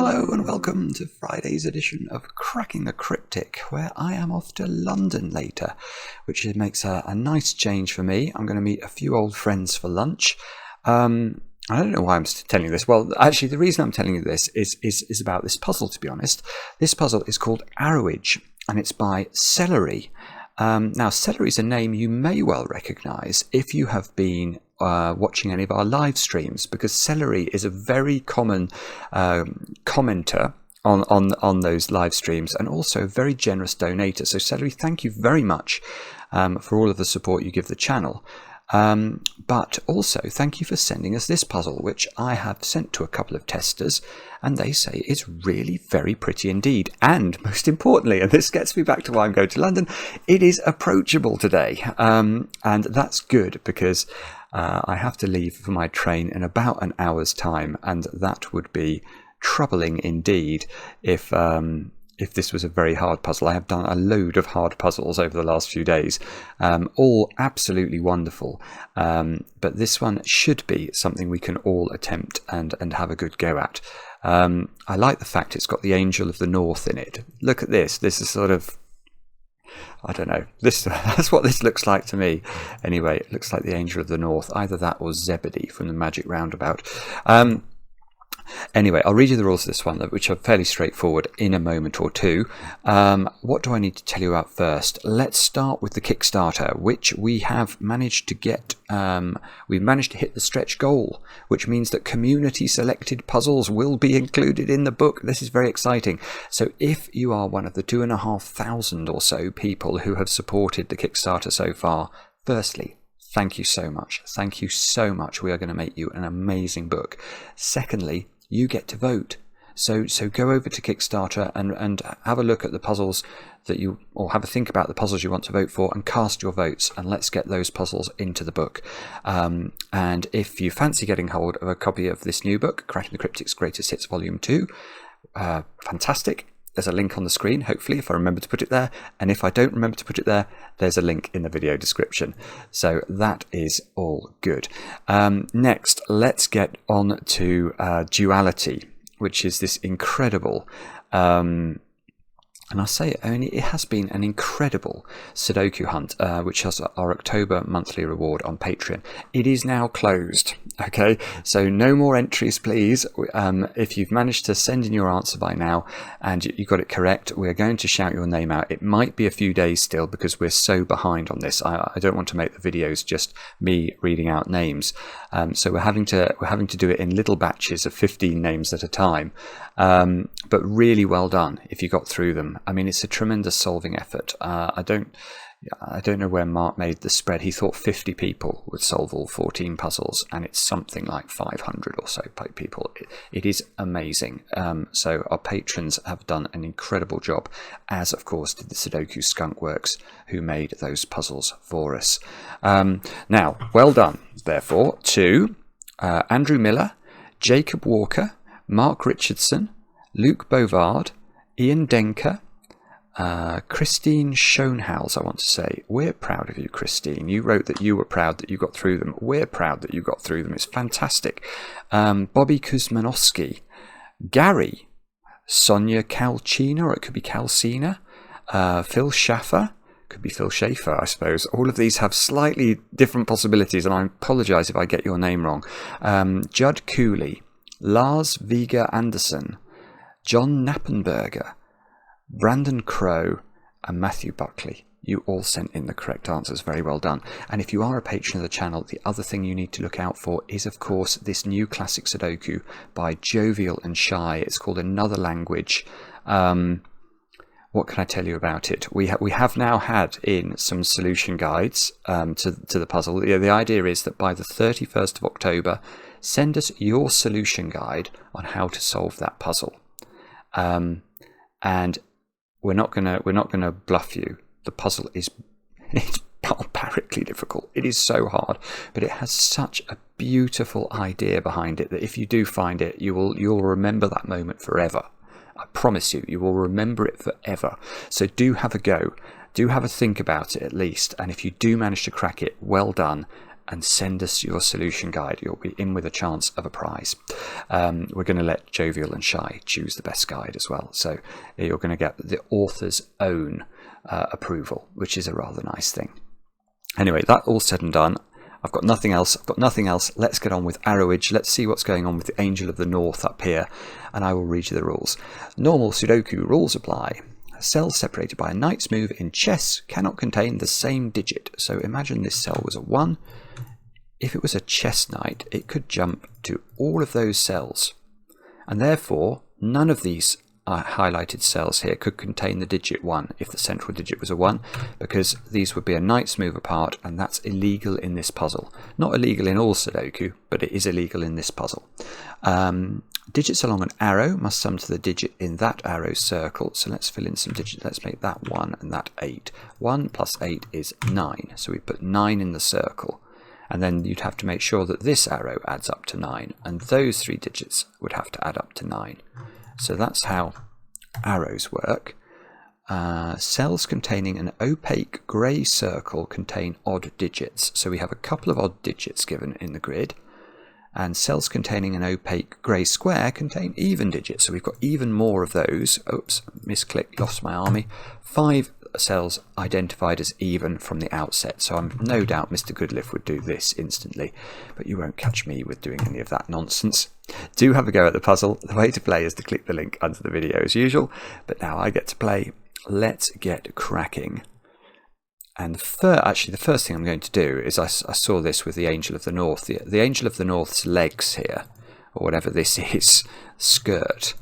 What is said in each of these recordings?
Hello and welcome to Friday's edition of Cracking the Cryptic, where I am off to London later, which makes a nice change for me. I'm going to meet a few old friends for lunch. I don't know why I'm telling you this. Well, actually, the reason I'm telling you this is about this puzzle, to be honest. This puzzle is called Arrowage, and it's by Celery. Now, Celery is a name you may well recognise if you have been watching any of our live streams, because Celery is a very common commenter on those live streams, and also a very generous donator. So Celery, thank you very much for all of the support you give the channel. But also thank you for sending us this puzzle, which I have sent to a couple of testers, and they say it's really very pretty indeed. And most importantly, and this gets me back to why I'm going to London, it is approachable today. And that's good, because I have to leave for my train in about an hour's time, and that would be troubling indeed if this was a very hard puzzle. I have done a load of hard puzzles over the last few days, all absolutely wonderful, but this one should be something we can all attempt and have a good go at. I like the fact it's got the Angel of the North in it. Look at this. This is sort of, I don't know, that's what this looks like to me. Anyway, it looks like the Angel of the North, either that or Zebedee from the Magic Roundabout. Anyway, I'll read you the rules of this one, which are fairly straightforward, in a moment or two. What do I need to tell you about first? Let's start with the Kickstarter, which we have managed to get. We've managed to hit the stretch goal, which means that community selected puzzles will be included in the book. This is very exciting. So if you are one of the 2,500 or so people who have supported the Kickstarter so far, firstly, thank you so much. Thank you so much. We are going to make you an amazing book. Secondly, you get to vote. So go over to Kickstarter and have a look at the puzzles that you, or have a think about the puzzles you want to vote for, and cast your votes, and let's get those puzzles into the book. And if you fancy getting hold of a copy of this new book, Cracking the Cryptic's Greatest Hits Volume 2, fantastic. There's a link on the screen, hopefully, if I remember to put it there. And if I don't remember to put it there, there's a link in the video description. So that is all good. Next, let's get on to Duality, which is this incredible... and I say it, it has been an incredible Sudoku hunt, which has our October monthly reward on Patreon. It is now closed, okay? So no more entries, please. If you've managed to send in your answer by now and you got it correct, we're going to shout your name out. It might be a few days still, because we're so behind on this. I don't want to make the videos just me reading out names. So we're having to do it in little batches of 15 names at a time. But really well done if you got through them. It's a tremendous solving effort. I don't know where Mark made the spread. He thought 50 people would solve all 14 puzzles, and it's something like 500 or so people. It is amazing. So our patrons have done an incredible job, as of course did the Sudoku Skunkworks, who made those puzzles for us. Now, well done, therefore, to Andrew Miller, Jacob Walker, Mark Richardson, Luke Bovard, Ian Denker, Christine Schoenhaus, I want to say. We're proud of you, Christine. You wrote that you were proud that you got through them. We're proud that you got through them. It's fantastic. Bobby Kuzmanowski, Gary, Sonia Calcina, or it could be Calcina, Phil Schaffer, could be Phil Schaefer, I suppose. All of these have slightly different possibilities, and I apologise if I get your name wrong. Judd Cooley, Lars Viga Anderson, John Knappenberger, Brandon Crow, and Matthew Buckley. You all sent in the correct answers. Very well done. And if you are a patron of the channel, the other thing you need to look out for is, of course, this new classic Sudoku by Jovial and Shye. It's called Another Language. What can I tell you about it? We have now had in some solution guides to the puzzle. The idea is that by the 31st of October, send us your solution guide on how to solve that puzzle. And we're not gonna bluff you. The puzzle it's barbarically difficult. It is so hard, but it has such a beautiful idea behind it that if you do find it, you'll remember that moment forever. I promise you, you will remember it forever. So do have a go. Do have a think about it at least. And if you do manage to crack it, well done. and send us your solution guide. You'll be in with a chance of a prize. We're going to let Jovial and Shye choose the best guide as well. So you're going to get the author's own approval, which is a rather nice thing. Anyway, that all said and done. I've got nothing else. Let's get on with Arrowage. Let's see what's going on with the Angel of the North up here, and I will read you the rules. Normal Sudoku rules apply. Cells separated by a knight's move in chess cannot contain the same digit. So imagine this cell was a 1. If it was a chess knight, it could jump to all of those cells, and therefore none of these highlighted cells here could contain the digit 1 if the central digit was a 1, because these would be a knight's move apart, and that's illegal in this puzzle. Not illegal in all Sudoku, but it is illegal in this puzzle. Digits along an arrow must sum to the digit in that arrow's circle. So let's fill in some digits. Let's make that 1 and that 8. 1 plus 8 is 9. So we put 9 in the circle. And then you'd have to make sure that this arrow adds up to 9. And those 3 digits would have to add up to 9. So that's how arrows work. Cells containing an opaque grey circle contain odd digits. So we have a couple of odd digits given in the grid. And cells containing an opaque grey square contain even digits. So we've got even more of those. Oops, misclick, lost my army. 5 cells identified as even from the outset. So I'm no doubt Mr. Goodliff would do this instantly, but you won't catch me with doing any of that nonsense. Do have a go at the puzzle. The way to play is to click the link under the video as usual, but now I get to play. Let's get cracking. And actually the first thing I'm going to do is I saw this with the Angel of the North. The Angel of the North's legs here, or whatever this is, skirt,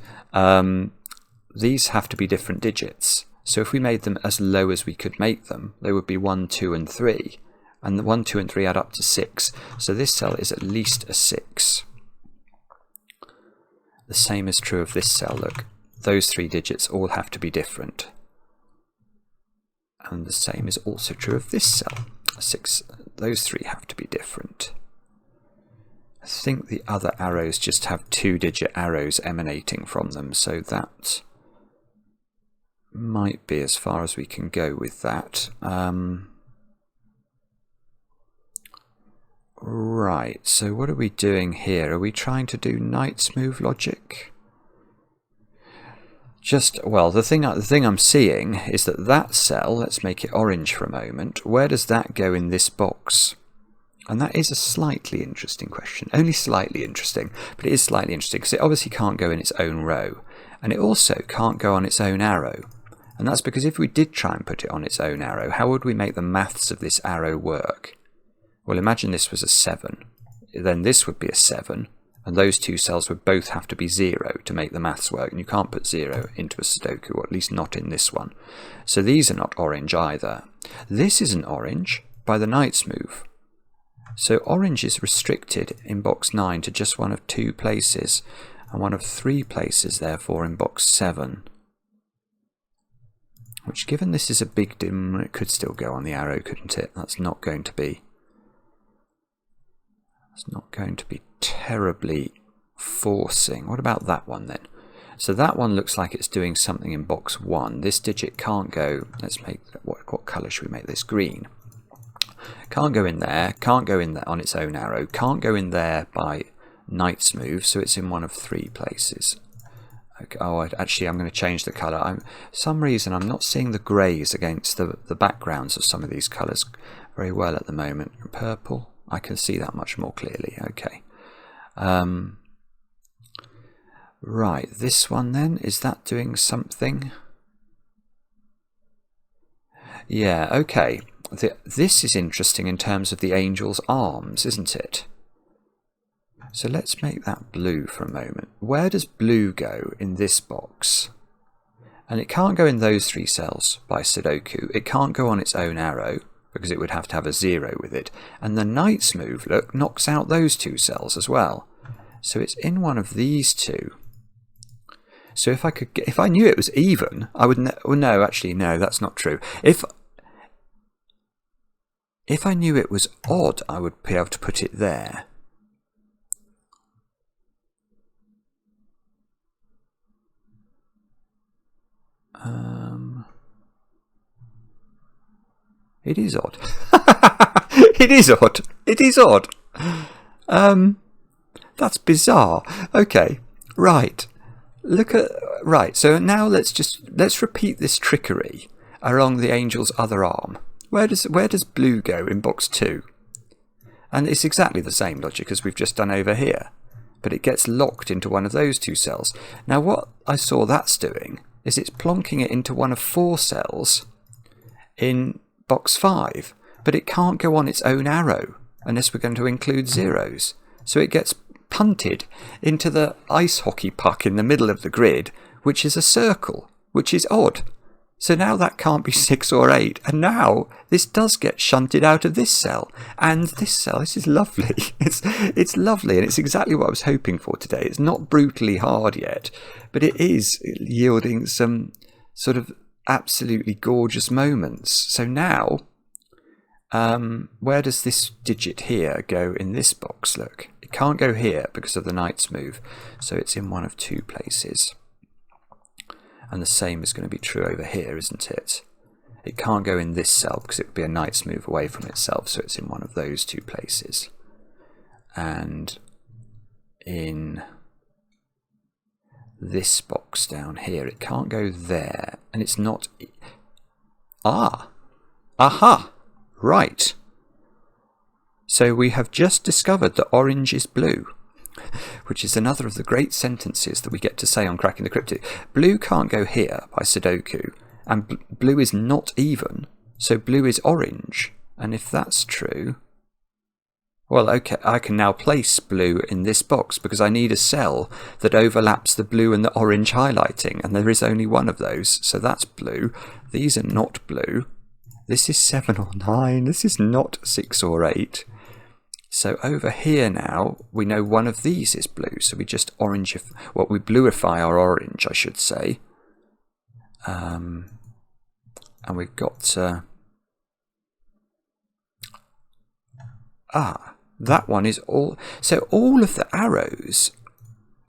these have to be different digits. So if we made them as low as we could make them, they would be 1, 2 and 3. And the 1, 2 and 3 add up to 6. So this cell is at least a 6. The same is true of this cell, look. Those 3 digits all have to be different. And the same is also true of this cell. 6. Those 3 have to be different. I think the other arrows just have 2-digit arrows emanating from them, so that might be as far as we can go with that. Right, so what are we doing here? Are we trying to do knight's move logic? Well, the thing I'm seeing is that cell, let's make it orange for a moment, where does that go in this box? And that is a slightly interesting question. Only slightly interesting, but it is slightly interesting because it obviously can't go in its own row. And it also can't go on its own arrow. And that's because if we did try and put it on its own arrow, how would we make the maths of this arrow work? Well, imagine this was a 7. Then this would be a 7. And those 2 cells would both have to be 0 to make the maths work. And you can't put 0 into a Sudoku, or at least not in this one. So these are not orange either. This isn't orange by the knight's move. So orange is restricted in box 9 to just one of 2 places, and one of 3 places, therefore, in box 7. Which, given this is a big dim, it could still go on the arrow, couldn't it? That's not going to be terribly forcing. What about that one then? So that one looks like it's doing something in box 1. This digit can't go. Let's make, what colour should we make this? Green. Can't go in there. Can't go in there on its own arrow. Can't go in there by knight's move. So it's in one of 3 places. Okay, actually, I'm going to change the colour. For some reason, I'm not seeing the greys against the backgrounds of some of these colours very well at the moment. Purple. I can see that much more clearly. Okay. Right, this one then, is that doing something? Yeah, okay. This is interesting in terms of the angel's arms, isn't it? So let's make that blue for a moment. Where does blue go in this box? And it can't go in those 3 cells by Sudoku. It can't go on its own arrow, because it would have to have a 0 with it. And the knight's move, look, knocks out those 2 cells as well. So it's in one of these 2. So if I knew it was even, I would no, actually no, that's not true. If I knew it was odd, I would be able to put it there. It is odd. It is odd. It is odd. That's bizarre. Okay, right. Right. So now let's repeat this trickery along the angel's other arm. Where does blue go in box 2? And it's exactly the same logic as we've just done over here, but it gets locked into one of those 2 cells. Now what I saw that's doing is it's plonking it into one of 4 cells in box 5, but it can't go on its own arrow unless we're going to include zeros. So it gets punted into the ice hockey puck in the middle of the grid, which is a circle, which is odd. So now that can't be 6 or 8, and now this does get shunted out of this cell, and this cell. This is lovely. It's lovely, and it's exactly what I was hoping for today. It's not brutally hard yet, but it is yielding some sort of absolutely gorgeous moments. So now, where does this digit here go in this box? Look, it can't go here because of the knight's move, so it's in one of 2 places. And the same is going to be true over here, isn't it? It can't go in this cell because it would be a knight's move away from itself, so it's in one of those 2 places. And in this box down here, it can't go there, and it's not... Aha! Right. So we have just discovered that orange is blue, which is another of the great sentences that we get to say on Cracking the Cryptic. Blue can't go here by Sudoku, and blue is not even, so blue is orange. And if that's true, well, okay, I can now place blue in this box because I need a cell that overlaps the blue and the orange highlighting, and there is only one of those, so that's blue. These are not blue. This is 7 or 9. This is not 6 or 8. So over here now, we know one of these is blue, so we just we bluify our orange, I should say. And we've got... that one is all... So all of the arrows,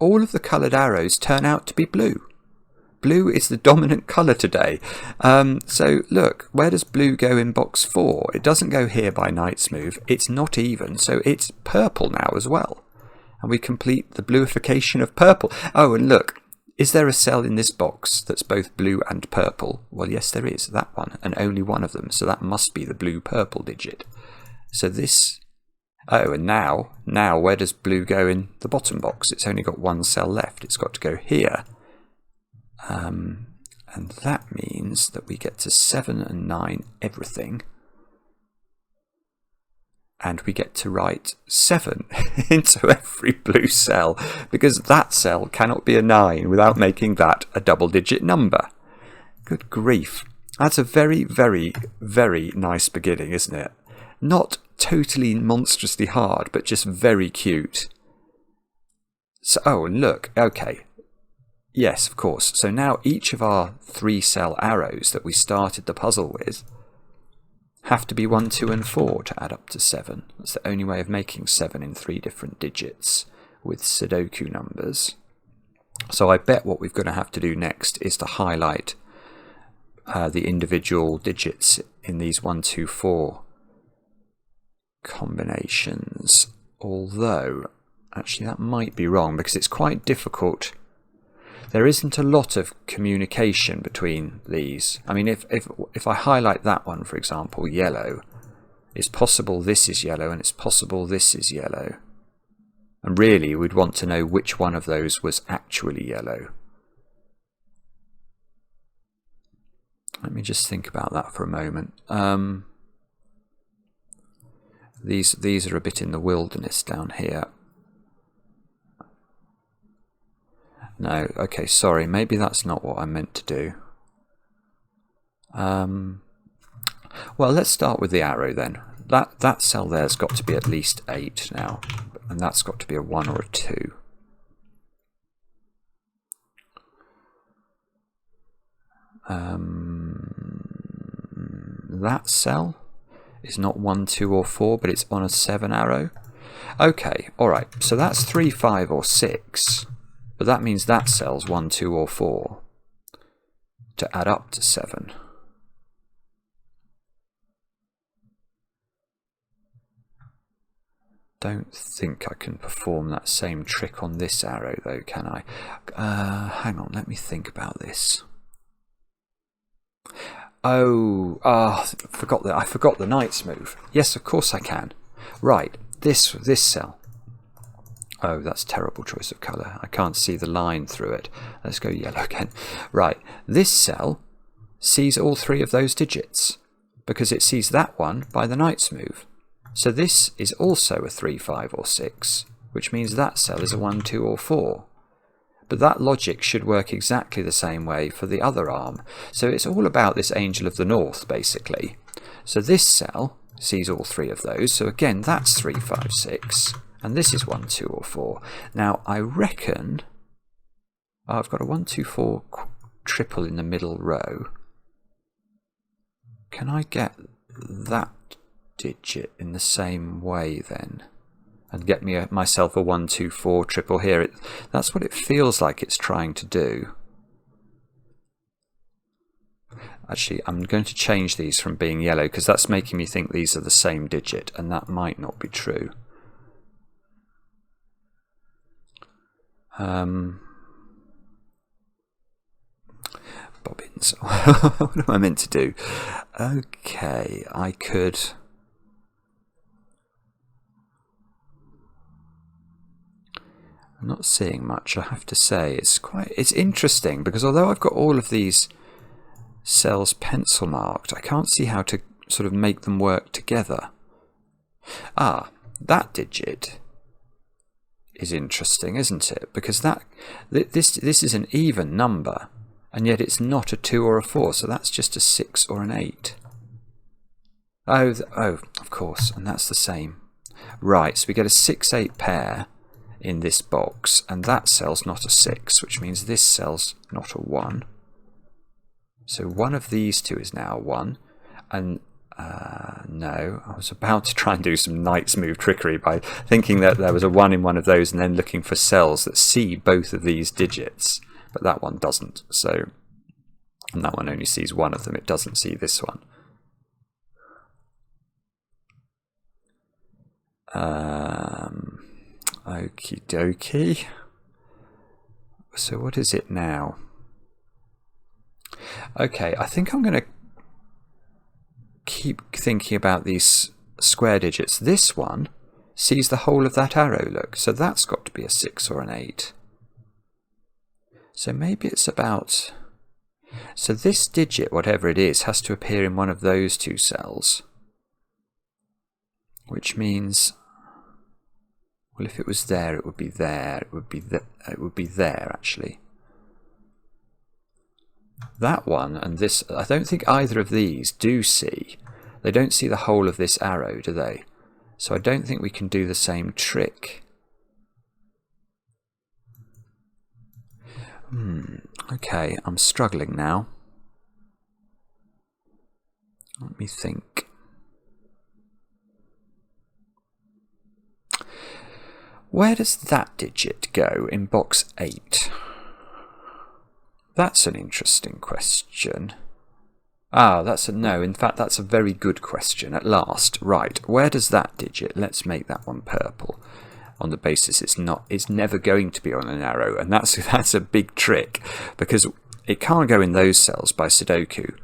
all of the coloured arrows turn out to be blue. Blue is the dominant colour today. So look, where does blue go in box 4? It doesn't go here by knight's move. It's not even, so it's purple now as well. And we complete the bluification of purple. Oh, and look, is there a cell in this box that's both blue and purple? Well, yes, there is, that one, and only one of them. So that must be the blue-purple digit. So this... Oh, and now where does blue go in the bottom box? It's only got 1 cell left. It's got to go here. And that means that we get to 7 and 9 everything, and we get to write 7 into every blue cell, because that cell cannot be a 9 without making that a double-digit number. Good grief. That's a very, very, very nice beginning, isn't it? Not totally monstrously hard, but just very cute. So, oh, and look, okay. Yes, of course. So now each of our 3-cell arrows that we started the puzzle with have to be 1, 2, and 4 to add up to 7. That's the only way of making 7 in 3 different digits with Sudoku numbers. So I bet what we're going to have to do next is to highlight the individual digits in these 1, 2, 4 combinations. Although, actually that might be wrong because it's quite difficult. There isn't a lot of communication between these. I mean, if I highlight that one, for example, yellow, it's possible this is yellow and it's possible this is yellow. And really, we'd want to know which one of those was actually yellow. Let me just think about that for a moment. These are a bit in the wilderness down here. No, okay, sorry, maybe that's not what I meant to do. Well, let's start with the arrow then. That cell there's got to be at least 8 now, and that's got to be a 1 or a 2. That cell is not 1, 2, or 4, but it's on a 7 arrow. Okay, alright, so that's 3, 5, or 6. But that means that cell's 1, 2, or 4 to add up to 7. don't think I can perform that same trick on this arrow though, can I? Hang on, let me think about this. I forgot the knight's move. Yes, of course I can. Right, this cell. Oh, that's terrible choice of colour. I can't see the line through it. Let's go yellow again. Right, this cell sees all three of those digits because it sees that one by the knight's move. So this is also a 3, 5 or 6, which means that cell is a 1, 2 or 4. But that logic should work exactly the same way for the other arm. So it's all about this angel of the north, basically. So this cell sees all three of those. So again, that's 3, 5, 6. And this is 1, 2 or 4. Now, I reckon I've got a 1, 2, 4 triple in the middle row. Can I get that digit in the same way then? And get myself a 1, 2, 4 triple here. That's what it feels like it's trying to do. Actually, I'm going to change these from being yellow because that's making me think these are the same digit, and that might not be true. Bobbins. What am I meant to do? Okay, I could... I'm not seeing much, I have to say. It's interesting because although I've got all of these cells pencil marked, I can't see how to sort of make them work together. Ah, that digit is interesting, isn't it? Because this is an even number, and yet it's not a 2 or a 4, so that's just a 6 or an 8. Oh, of course, and that's the same. Right, so we get a 6, 8 pair in this box, and that cell's not a 6, which means this cell's not a 1. So one of these two is now a 1, and no, I was about to try and do some knight's move trickery by thinking that there was a 1 in one of those and then looking for cells that see both of these digits, but that one doesn't. So, and that one only sees one of them, it doesn't see this one. Okie dokie. So what is it now? Okay, I think I'm going to keep thinking about these square digits. This one sees the whole of that arrow, look, so that's got to be a 6 or an 8. So maybe it's about... So this digit, whatever it is, has to appear in one of those two cells. Which means... Well, if it was there, it would be there. It would be there, actually. That one and this, I don't think either of these do see. They don't see the whole of this arrow, do they? So I don't think we can do the same trick. Okay, I'm struggling now. Let me think. Where does that digit go in box 8? That's an interesting question. Ah, that's a no. In fact, that's a very good question at last. Right, where does that digit? Let's make that one purple. On the basis it's never going to be on an arrow, and that's a big trick because it can't go in those cells by Sudoku.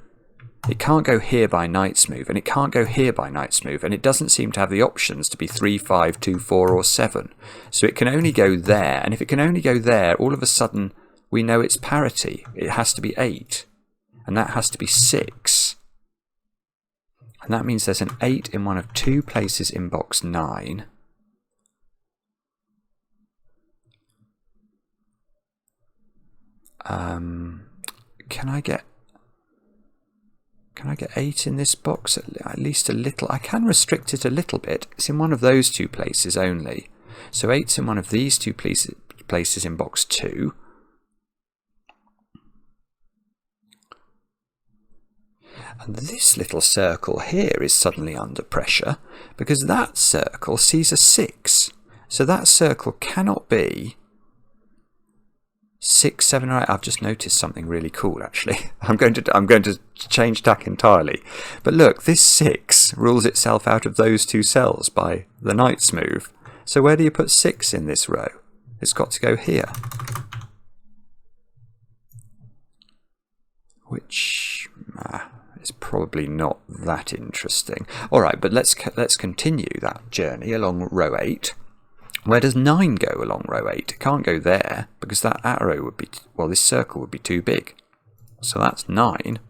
It can't go here by knight's move, and it can't go here by knight's move, and it doesn't seem to have the options to be 3, 5, 2, 4 or 7. So it can only go there, and if it can only go there, all of a sudden we know it's parity. It has to be 8, and that has to be 6. And that means there's an 8 in one of two places in box 9. Can I get 8 in this box? At least a little. I can restrict it a little bit. It's in one of those two places only. So 8's in one of these two places in box 2. And this little circle here is suddenly under pressure because that circle sees a 6. So that circle cannot be 6, 7 or 8. I've just noticed something really cool actually. I'm going to change tack entirely. But look, this 6 rules itself out of those two cells by the knight's move. So where do you put 6 in this row? It's got to go here. Which is probably not that interesting. All right, but let's continue that journey along row 8. Where does 9 go along row 8? It can't go there because that arrow would be, well, this circle would be too big. So that's 9.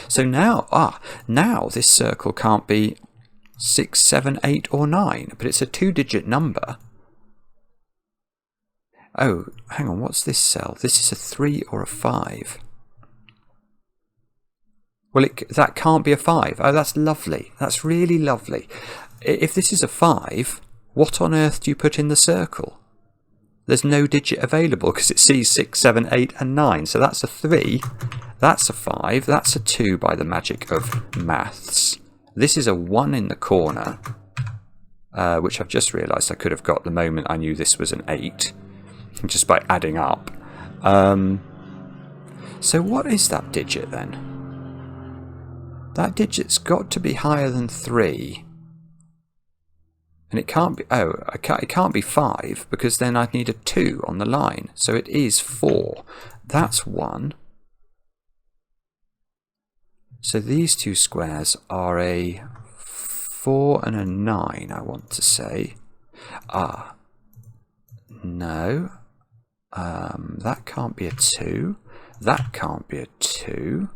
So now, now this circle can't be 6, 7, 8 or 9, but it's a 2-digit number. Oh, hang on, what's this cell? This is a 3 or a 5. Well, that can't be a 5. Oh, that's lovely. That's really lovely. If this is a 5, what on earth do you put in the circle? There's no digit available because it sees 6, 7, 8 and 9. So that's a 3, that's a 5, that's a 2 by the magic of maths. This is a 1 in the corner, which I've just realised I could have got the moment I knew this was an 8, just by adding up. So what is that digit then? That digit's got to be higher than 3. And it can't be, it can't be 5 because then I'd need a 2 on the line. So it is 4. That's 1. So these two squares are a 4 and a 9, I want to say. No. That can't be a 2. That can't be a 2.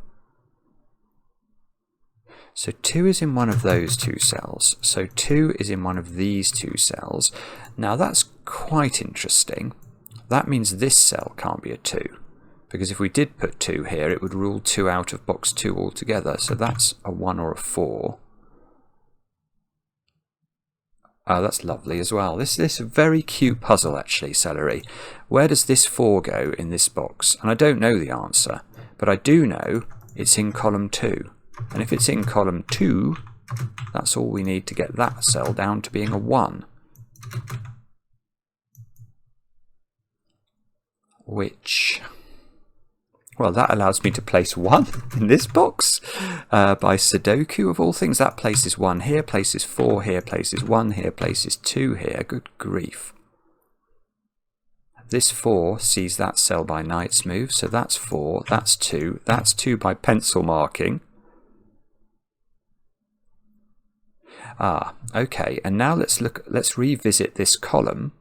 So 2 is in one of those two cells. So 2 is in one of these two cells. Now that's quite interesting. That means this cell can't be a 2. Because if we did put 2 here, it would rule 2 out of box 2 altogether. So that's a 1 or a 4. Oh, that's lovely as well. This is a very cute puzzle, actually, Celery. Where does this 4 go in this box? And I don't know the answer, but I do know it's in column 2. And if it's in column 2, that's all we need to get that cell down to being a 1. Which, well, that allows me to place 1 in this box by Sudoku of all things. That places 1 here, places 4 here, places 1 here, places 2 here. Good grief. This 4 sees that cell by knight's move, so that's 4, that's 2 by pencil marking. Okay, and now let's revisit this column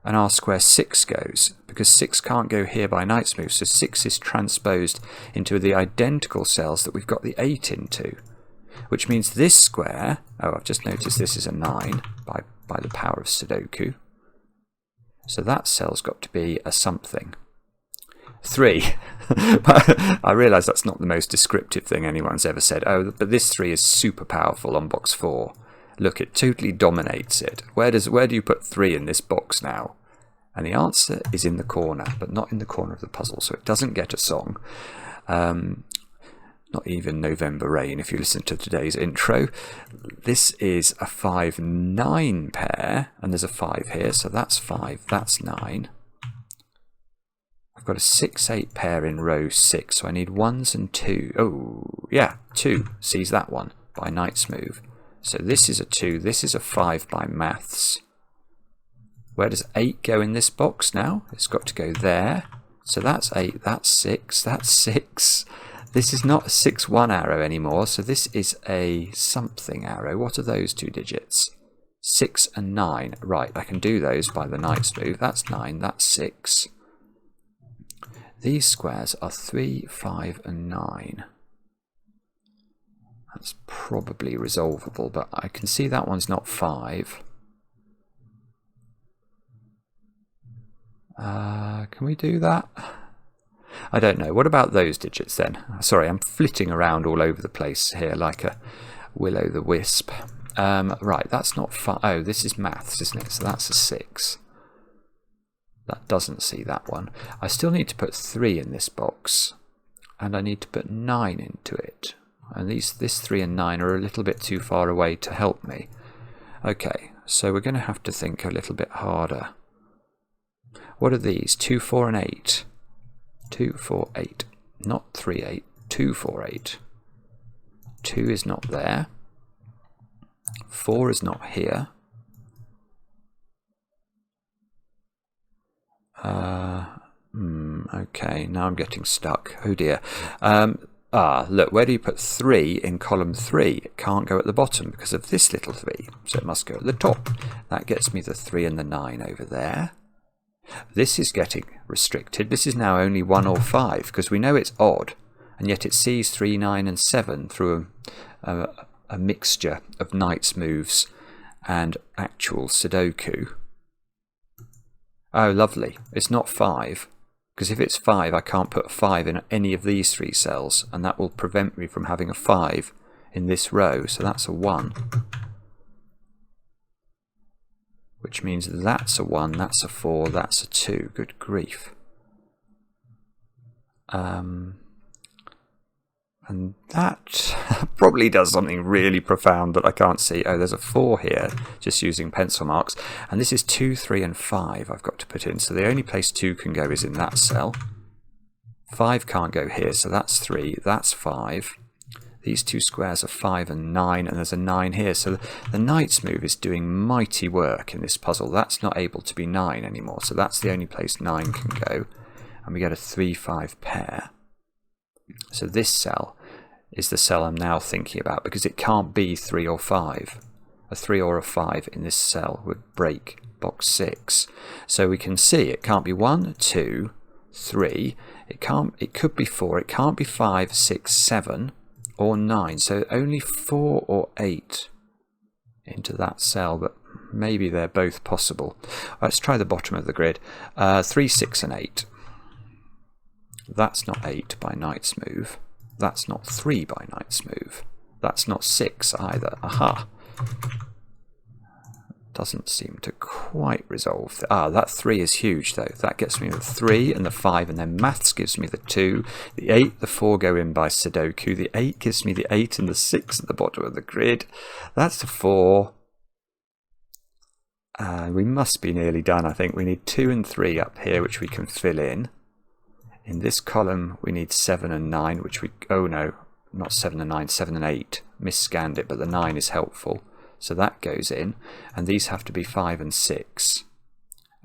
and ask where 6 goes, because 6 can't go here by knight's move, so 6 is transposed into the identical cells that we've got the 8 into, which means this square, I've just noticed this is a 9 by the power of Sudoku, so that cell's got to be a something. 3. I realise that's not the most descriptive thing anyone's ever said. Oh, but this 3 is super powerful on box 4. Look, it totally dominates it. Where do you put 3 in this box now? And the answer is in the corner, but not in the corner of the puzzle, so it doesn't get a song. Not even November Rain, if you listen to today's intro. This is a 5-9 pair, and there's a 5 here, so that's 5, that's 9. I've got a 6-8 pair in row 6, so I need 1s and 2. Oh, yeah, 2 sees that one by knight's move. So this is a 2, this is a 5 by maths. Where does 8 go in this box now? It's got to go there. So that's 8, that's 6, that's 6. This is not a 6-1 arrow anymore, so this is a something arrow. What are those two digits? 6 and 9. Right, I can do those by the knight's move. That's 9, that's 6. These squares are 3, 5 and 9. That's probably resolvable, but I can see that one's not 5. Can we do that? I don't know. What about those digits then? Sorry, I'm flitting around all over the place here like a will-o'-the-wisp. Right, that's not 5. Oh, this is maths, isn't it? So that's a 6. That doesn't see that one. I still need to put 3 in this box, and I need to put 9 into it. And this 3 and 9 are a little bit too far away to help me. Okay, so we're going to have to think a little bit harder. What are these? 2, 4 and 8. 2, 4, 8. Not 3, 8. 2, 4, 8. 2 is not there. 4 is not here. Okay, now I'm getting stuck. Oh dear. Look, where do you put 3 in column 3? It can't go at the bottom because of this little 3, so it must go at the top. That gets me the 3 and the 9 over there. This is getting restricted. This is now only 1 or 5 because we know it's odd, and yet it sees 3, 9 and 7 through a mixture of knight's moves and actual Sudoku. Oh, lovely. It's not 5. Because if it's 5, I can't put a 5 in any of these 3 cells, and that will prevent me from having a 5 in this row. So that's a 1. Which means that's a 1, that's a 4, that's a 2. Good grief. And that probably does something really profound that I can't see. Oh, there's a 4 here, just using pencil marks. And this is 2, 3 and 5 I've got to put in. So the only place 2 can go is in that cell. 5 can't go here, so that's 3, that's 5. These 2 squares are 5 and 9, and there's a 9 here. So the knight's move is doing mighty work in this puzzle. That's not able to be 9 anymore, so that's the only place 9 can go. And we get a 3, 5 pair. So this cell is the cell I'm now thinking about, because it can't be 3 or 5. A 3 or a 5 in this cell would break box 6. So we can see it can't be 1, 2, 3. It could be 4. It can't be 5, 6, 7 or 9. So only 4 or 8 into that cell, but maybe they're both possible. Let's try the bottom of the grid. 3, 6 and 8. That's not 8 by knight's move. That's not 3 by knight's move. That's not 6 either. Aha! Doesn't seem to quite resolve. That 3 is huge though. That gets me the 3 and the 5, and then maths gives me the 2. The 8, the 4 go in by Sudoku. The 8 gives me the 8 and the 6 at the bottom of the grid. That's the 4. We must be nearly done, I think. We need 2 and 3 up here, which we can fill in. In this column, we need 7 and 9, which we... Oh no, not 7 and 9, 7 and 8. Misscanned it, but the 9 is helpful. So that goes in. And these have to be 5 and 6.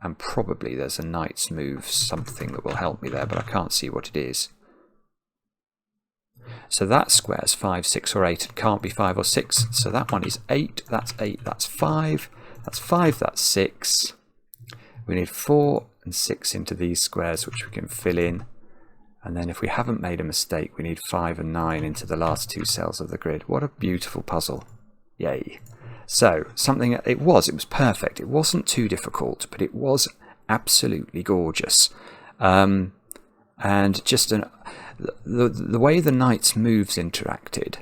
And probably there's a knight's move, something that will help me there, but I can't see what it is. So that square's 5, 6 or 8. It can't be 5 or 6. So that one is 8, that's 8, that's 5. That's 5, that's 6. We need 4 and 6 into these squares, which we can fill in. And then if we haven't made a mistake, we need 5 and 9 into the last 2 cells of the grid. What a beautiful puzzle. Yay. So, it was perfect. It wasn't too difficult, but it was absolutely gorgeous. And just the way the knight's moves interacted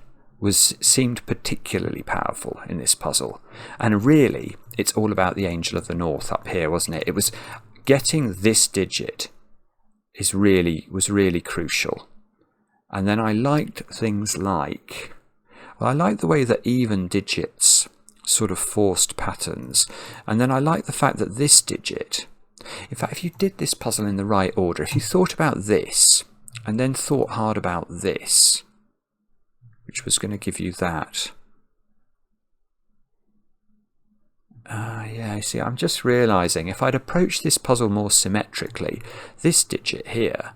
seemed particularly powerful in this puzzle. And really, it's all about the Angel of the North up here, wasn't it? It was getting this digit was really crucial. And then I liked things like, I liked the way that even digits sort of forced patterns. And then I liked the fact that this digit, in fact, if you did this puzzle in the right order, if you thought about this and then thought hard about this, which was going to give you that. Yeah, you see, I'm just realising if I'd approached this puzzle more symmetrically, this digit here,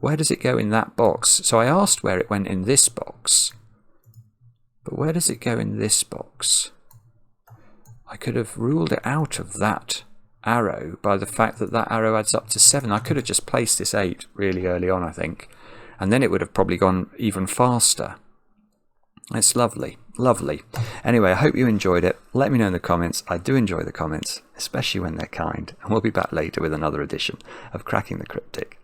where does it go in that box? So I asked where it went in this box, but where does it go in this box? I could have ruled it out of that arrow by the fact that that arrow adds up to 7. I could have just placed this 8 really early on, I think, and then it would have probably gone even faster. It's lovely, lovely. Anyway, I hope you enjoyed it. Let me know in the comments. I do enjoy the comments, especially when they're kind. And we'll be back later with another edition of Cracking the Cryptic.